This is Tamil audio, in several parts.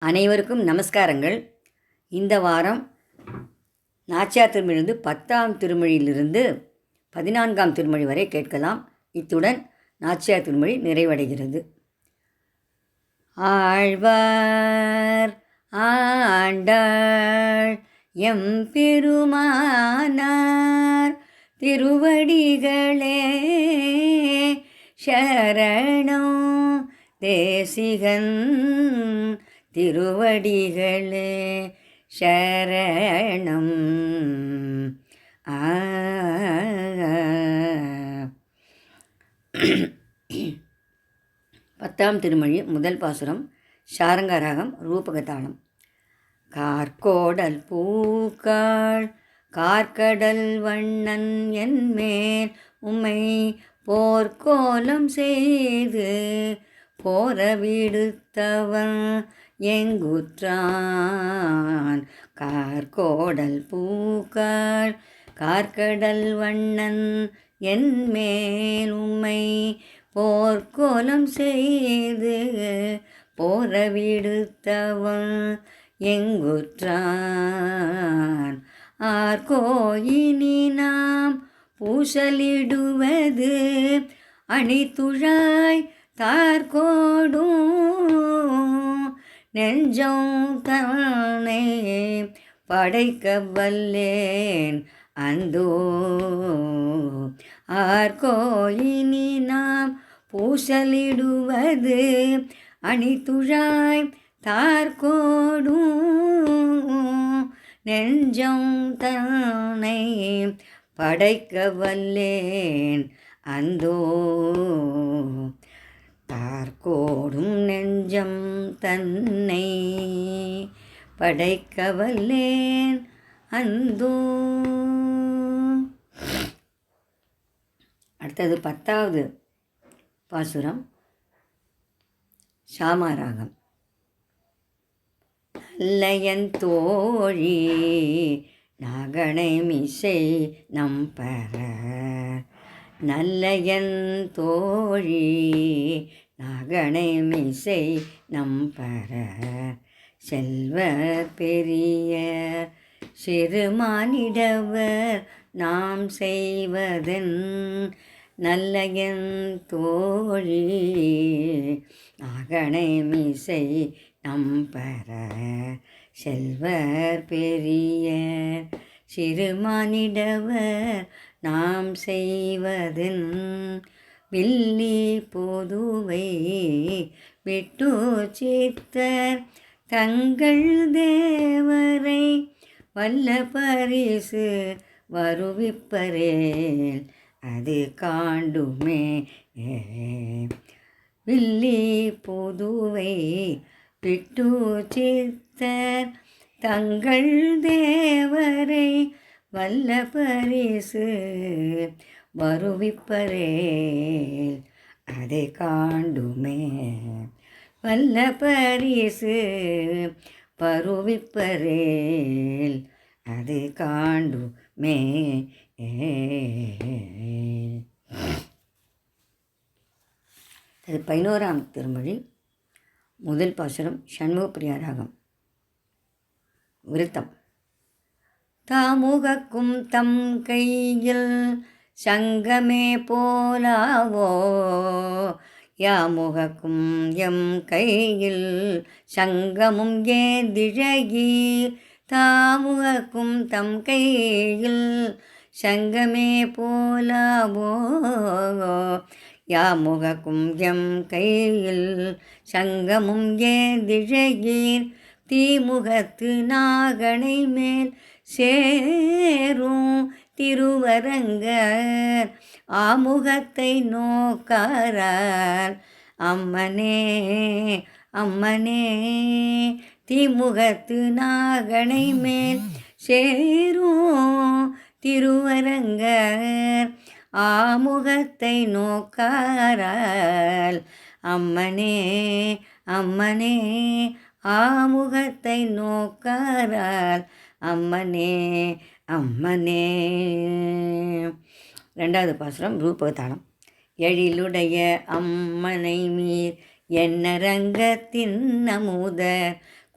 அனைவருக்கும் நமஸ்காரங்கள். இந்த வாரம் நாச்சியார் திருமொழியிலிருந்து 10ஆம் திருமொழியிலிருந்து 14ஆம் திருமொழி வரை கேட்கலாம். இத்துடன் நாச்சியார் திருமொழி நிறைவடைகிறது. ஆழ்வார் ஆண்டாள் எம்பெருமானார் திருவடிகளே சரணம். தேசிகன் திருவடிகளே சரணம். 10ஆம் திருமொழி முதல் பாசுரம். சாரங்க ராகம், ரூபகதாளம். கார்கோடல் பூக்காள் கார்கடல் வண்ணன் என்மேல் உம்மை போர்க்கோலம் செய்து போர விடுத்தவன் எங்குற்றான். கார்கோடல் பூக்காள் கார்கடல் வண்ணன் என்மேல் உம்மை போர்க்கோலம் செய்து போர விடுத்தவன் எங்குற்றான். ஆர்கோயினி நாம் பூசலிடுவது அணித்துழாய் தார்கோடும் நெஞ்சம் தன்னை படைக்க வல்லேன் அந்தோ. ஆர்கோயினி நாம் பூசலிடுவது அணித்துழாய் தார்கோடும் நெஞ்சம் தன்னை படைக்க வல்லேன் அந்தோ. தார்கோடும் நெஞ்சம் தன்னை படைக்க வல்லேன் அந்தோ. அடுத்தது 10வது பாசுரம். சாமாராகம். நல்லயன் தோழி நாகனை மிசை நம்பர. நல்லயன் தோழி நாகனை மிசை நம்பர. செல்வ பெரிய சிறுமானிடவர் நாம் செய்வதன். நல்லயன் தோழி நாகனை மிசை நம்பர. செல்வர் பெரிய சிறுமானிடவர் நாம் செய்வதன். வில்லி பொதுவை விட்டு சித்தர் தங்கள் தேவரை வல்ல பரிசு வருவிப்பரேல் அது காண்டுமே. வில்லி பொதுவை விட்டு சித்தர் தங்கள் தேவரை வல்ல பரிசு வருவிப்பரேல் அதை காண்டுமே. வல்ல பரிசு வருவிப்பரேல் அது காண்டுமே. அது 11ஆம் திருமொழி முதல் பாசுரம். சண்முகப்பிரியா ராகம், விருத்தம். தாமுகக்கும் தம் கையில் சங்கமே போலாவோ. யாமுகக்கும் எம் கையில் சங்கமும் ஏந்திழகி. தாமுகக்கும் தம் கையில் சங்கமே போலாவோ. யாமுகக்கும் எம் கையில் சங்கமும் ஏந்திழகீர். தீமுகத்து நாகனை மேல் சேரும் திருவரங்கர் ஆமுகத்தை நோக்காரால் அம்மனே அம்மனே. தீமுகத்து நாகனை மேல் சேரும் திருவரங்கர் ஆமுகத்தை நோக்காரால் அம்மனே அம்மனே. ஆமுகத்தை நோக்காரால் அம்மனே அம்மனே. 2வது பாசுரம், ரூபகதாளம். எழிலுடைய அம்மனை மீர் என்னரங்கத்தின் அமுத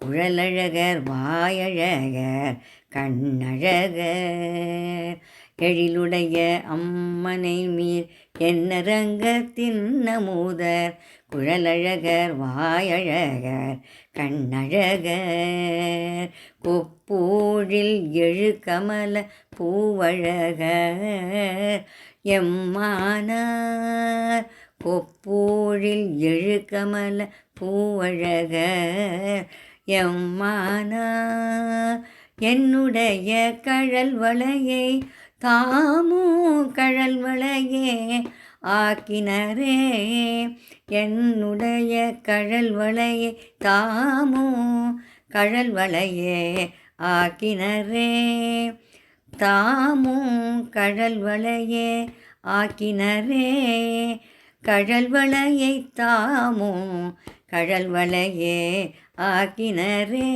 குழலழகர் வாயழகர் கண்ணழகர் எழிலுடைய அம்மனை மீர் என்னரங்கத்தின் நமுதர் குழலழகர் வாயழகர் கண்ணழகர் கொப்பூழில் எழு கமல பூவழகர் எம்மானார் கொப்பூழில் எழு கமல பூவழகர் எம்மானார் என்னுடைய கழல் வளையை தாமும் கழல் வளையே ஆக்கினரே என்னுடைய கழல் வளையை தாமும் கழல் வளையே ஆக்கினரே தாமும் கழல் வளையே ஆக்கினரே கழல் வளையை தாமும் கழல் வளையே ஆக்கினரே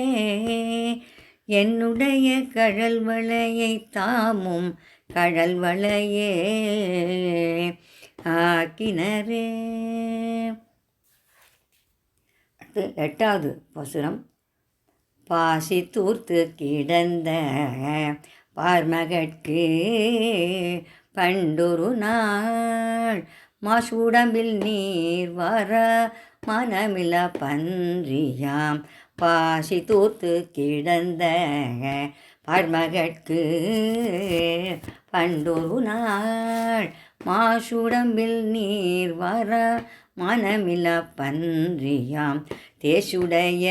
என்னுடைய கழல் வளையை தாமும் கழல் வளையே ஆக்கினரே. அடுத்து 8வது பாசுரம். பாசி தூர்த்து கிடந்த பார்மகட்கு பண்டொரு நாள் மாசுடம்பில் நீர் வர மனமில பன்றியாம் பாசி தூர்த்து கிடந்த பார்மகட்கு பண்டொரு நாள் மாசுடம்பில் நீர் வர மனமில பன்றியாம் தேசுடைய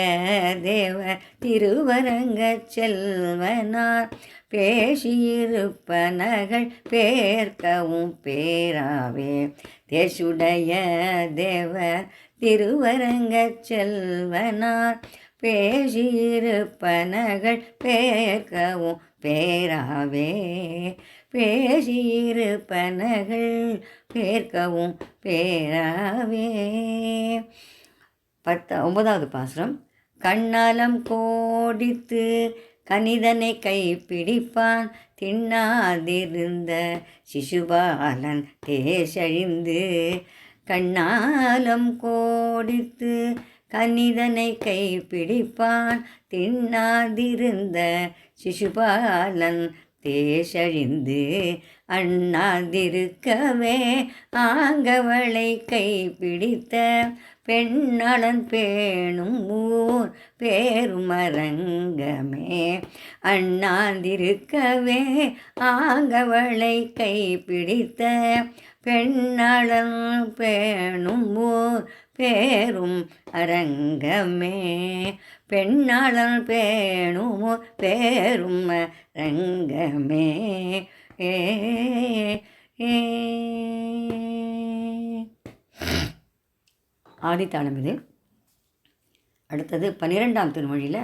தேவ திருவரங்க செல்வனார் பேசியிருப்பனகள் பேர்க்கவும் பேராவே தேசுடைய தேவ திருவரங்க செல்வனார் பேசியிருப்பனகள் பேர்க்கவும் பேராவே பேசியிருப்பனகள் பேர்க்கவும் பேராவே. 9வது பாசுரம். கண்ணாலம் கோடித்து கனிதனை கைப்பிடிப்பான் திண்ணாதிருந்த சிசுபாலன் தேசழிந்து கண்ணாலம் கோடித்து கனிதனை கைப்பிடிப்பான் திண்ணாதிருந்த சிசுபாலன் தேசழிந்து அண்ணாதிருக்கவே ஆங்கவளை கைப்பிடித்த பெண்ணாளன் பேணும் ஊர் பேருமரங்கமே அண்ணாதிருக்கவே ஆங்கவளை கைப்பிடித்த பெண்ணாளன் பேணும் ஊர் பேரும் அரங்கமே பெண்ணாளன் பேணும் பேரும் அரங்கமே. ஆதித்தாளம் இது. அடுத்தது 12ஆம் திருமொழியில்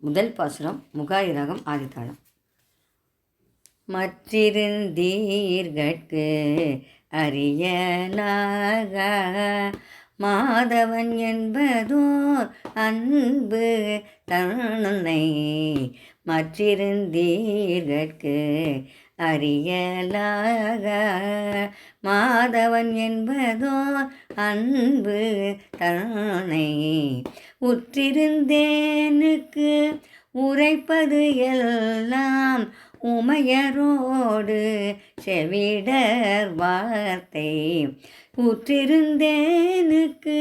முதல் பாசுரம். முகாரி ராகம் ஆதித்தாளம். மற்றிருந்தீர்கட்கு அறியலாக மாதவன் என்பதோர் அன்பு தன்னை மற்றிருந்தீர்கட்கு அறியலாக மாதவன் என்பதோர் அன்பு தன்னை உற்றிருந்தேனுக்கு உரைப்பது எல்லாம் உமையரோடு செவிடர் வார்த்தை உற்றிருந்தேனுக்கு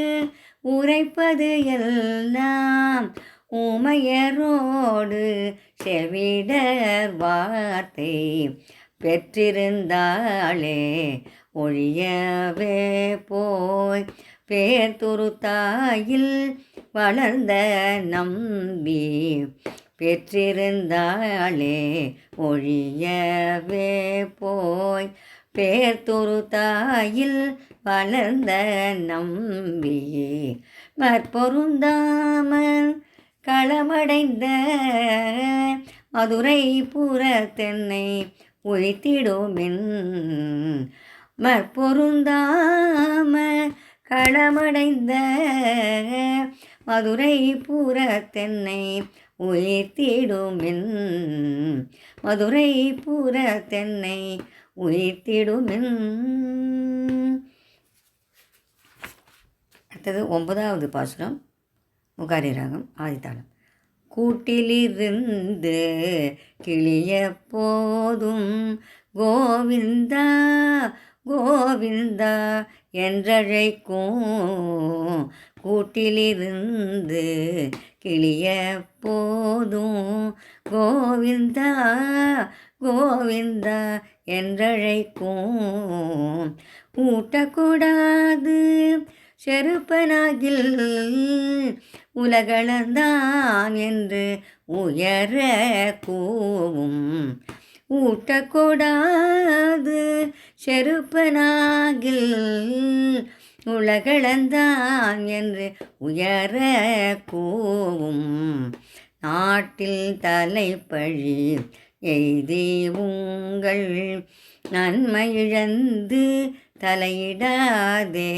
உரைப்பது எல்லாம் உமையரோடு செவிடர் வார்த்தை பெற்றிருந்தாளே ஒழியவே போய் பேர்தொரு தாயில் வளர்ந்த நம்பி பெற்றிருந்தாளே ஒழியவே போய் பேர்தொரு தாயில் வளர்ந்த நம்பி மற்பொருந்தாமல் களமடைந்த மதுரை புறத்தென்னை உய்த்திடுமின் மற்பொருந்தாம களமடைந்த மதுரை புறத்தென்னை உய்த்திடுமின் மதுரை புறத்தென்னை உய்த்திடுமின். அடுத்தது 9வது பாசுரம். முகாரி ராகம் ஆதித்தாளம். கூட்டிலிருந்து கிளிய போதும் கோவிந்தா கோவிந்தா என்றழைக்கும். கூட்டிலிருந்து கிளிய போதும் கோவிந்தா கோவிந்தா என்றழைக்கும். ஊட்டக்கூடாது செருப்பனாகில் உலகளந்தான் என்று உயர கூவும். ஊட்டக்கூடாது செருப்பனாகில் உலகளந்தான் என்று உயர கூவும். நாட்டில் தலைப்பழி எய்தி உங்கள் நன்மையிழந்து தலையிடாதே.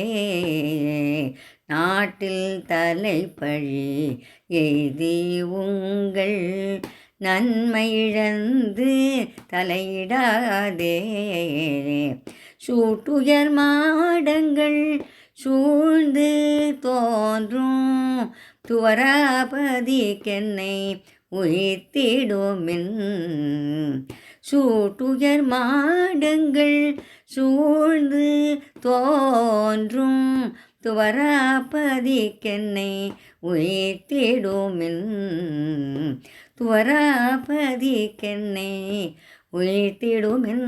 நாட்டில் தலைப்பழி எய்தி உங்கள் நன்மையிழந்து தலையிடாதே. சூட்டுயர் மாடங்கள் சூழ்ந்து தோன்றும் துவராபதிக்கென்னை உயிர்த்திடுமின். சூட்டுயர் மாடங்கள் சூழ்ந்து தோன்றும் துவராபதிக்கென்னை உயிர்த்திடுமின். துவராபதிக்கென்னை உயிர்த்திடுமின்.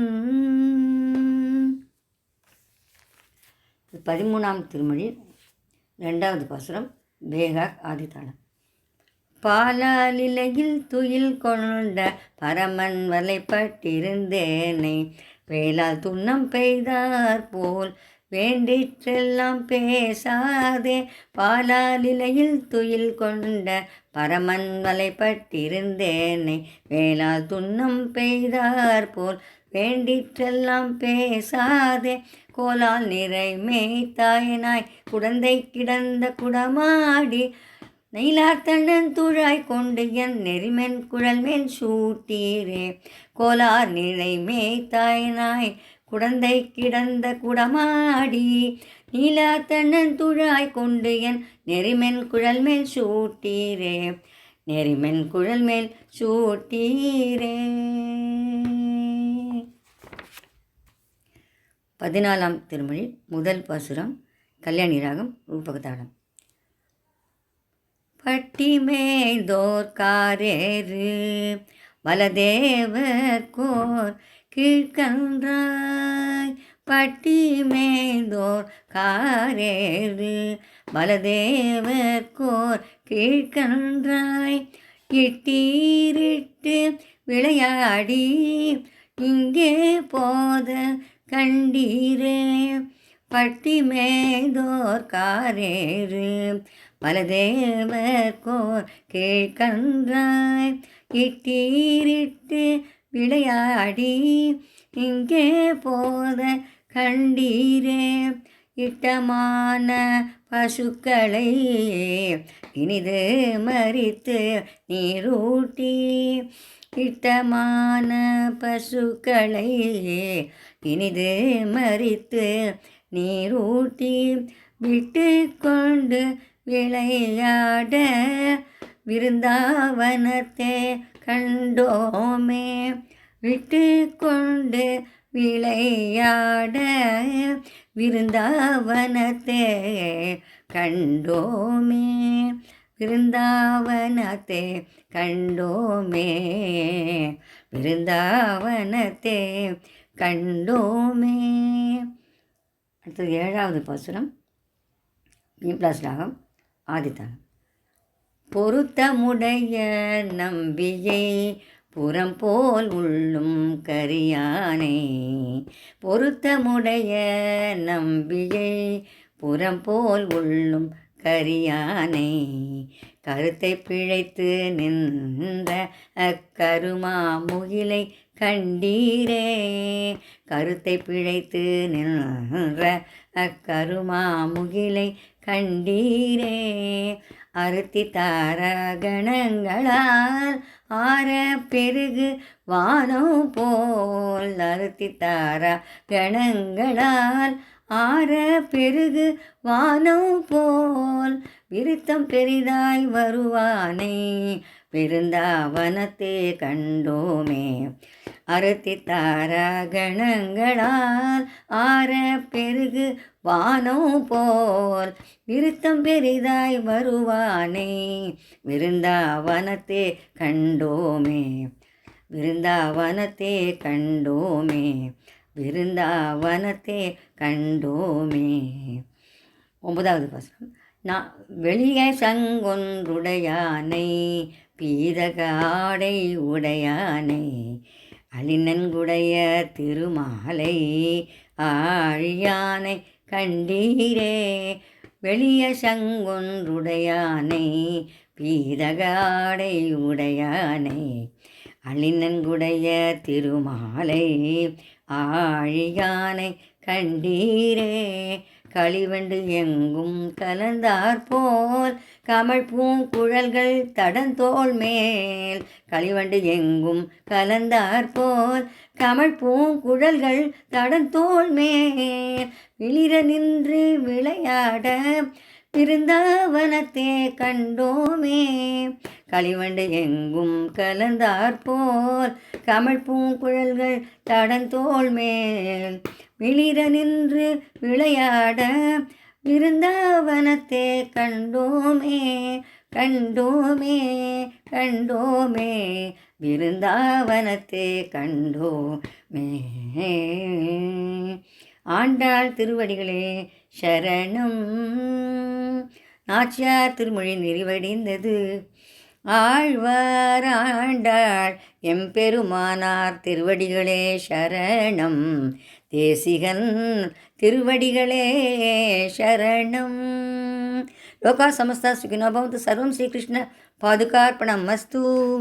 13ஆம் திருமொழி 2வது பாசுரம் பேகாக் ஆதித்தாளம். பாலாலிலையில் துயில் கொண்ட பரமன் வலைப்பட்டிருந்தேனை வேளால் துன்னம் பெய்தார் போல் வேண்டிற்றெல்லாம் பேசாதே. பாலாலிலையில் துயில் கொண்ட பரமன் வலைப்பட்டிருந்தேனை வேளால் துன்னம் பெய்தார் போல் வேண்டிற்றெல்லாம் பேசாதே. கோலால் நிறை மேய்த்தாயனாய் குடந்தை கிடந்த குடமாடி நெய்லாத்தண்டன் துழாய் கொண்டு என் நெறிமென் குழல் மேல் சூட்டீரே. கோலார் நிறை மேய்த்தாயனாய் குடந்தை கிடந்த குடமாடி நீலாத்தண்ணன் துழாய் கொண்டு என் நெறிமென் குழல் மேல் சூட்டீரே. நெறிமென் குழல் மேல் சூட்டீரே. 14ஆம் திருமொழி முதல் பாசுரம் கல்யாணி ராகம் ரூபகதாளம். பட்டிமேய்தோர் காரேறு வலதேவர்கோர் கீழ்கன்றாய். பட்டிமேய்தோர் காரேறு வலதேவர்கோர் கீழ்கன்றாய். இட்டீரிட்டு விளையாடி இங்கே போத கண்டீரே. பட்டிமேய்தோர் காரேறு வலதேவர்கோர் கீழ்கன்றாய். இட்டீரிட்டு விளையாடி இங்கே போத கண்டீரே. இட்டமான பசுக்களை இனிது மறித்து நீரூட்டி. இட்டமான பசுக்களை இனிது மறித்து நீரூட்டி விட்டு கொண்டு விளையாட விருந்தாவனத்தை கண்டோமே. விட்டு கொண்டு விளையாட விருந்தாவனத்தை கண்டோமே. விருந்தாவனத்தை கண்டோமே. விருந்தாவனத்தை கண்டோமே. அடுத்தது 7வது பாசுரம் பீம்ப்ளாஸ் ராகம் ஆதித்தாளம். பொருத்தமுடைய நம்பியை புறம் போல் உள்ளும் கரியானை. பொருத்தமுடைய நம்பியை புறம் போல் உள்ளும் கரியானை. கருத்தை பிழைத்து நின்ற அக்கருமா முகிலை கண்டீரே. கருத்தை பிழைத்து நின்ற அக்கருமா முகிலை கண்டீரே. அருத்தி தார கணங்களால் ஆர பெருகு வானம் போல். அருத்தி தார கணங்களால் ஆர பெருகு வானம் போல். விருத்தம் பெரிதாய் வருவானை விருந்தாவனத்தே கண்டோமே. அறுத்தித்தார கணங்களால் ஆற பெருகு வானம் போல் விருத்தம் பெரிதாய் வருவானே. விருந்தாவனத்தே கண்டோமே, விருந்தாவனத்தே கண்டோமே, விருந்தாவனத்தே கண்டோமே. 9வது பாசுரம். வெளிய சங்கொன்றுடையானை பீதக ஆடை உடையானை அலினன்குடைய திருமாலை ஆழியானை கண்டீரே. வெளிய சங்கொன்றுடையானை பீதக ஆடை உடையானை அலினன்குடைய திருமாலை ஆழியானை கண்டீரே. களிவண்டு எங்கும் கலந்தாற்போல் கமல் பூங்குழல்கள் தடந்தோள் மேல். களிவண்டு எங்கும் கலந்தாற்போல் கமல் பூங்குழல்கள் தடந்தோள் மேல் விளிர நின்று விளையாட விருந்தாவனத்தே கண்டோமே. களிவண்டு எங்கும் கலந்தாற்போல் கமல் பூங்குழல்கள் தடந்தோள் மேல் விளிர நின்று விளையாட விருந்தாவனத்தே கண்டோமே, கண்டோமே, கண்டோமே, விருந்தாவனத்தே கண்டோமே. ஆண்டாள் திருவடிகளே சரணம். நாச்சியார் திருமொழி நிறைவடைந்தது. ஆழ்வார் ஆண்டாள் எம்பெருமானார் திருவடிகளே சரணம். தேசிகன் திருவடிகளே சரணம். லோகா சமஸ்தா சுகினோ பவந்து. சர்வம் ஸ்ரீகிருஷ்ண பாதுகார்ப்பணம் அஸ்து.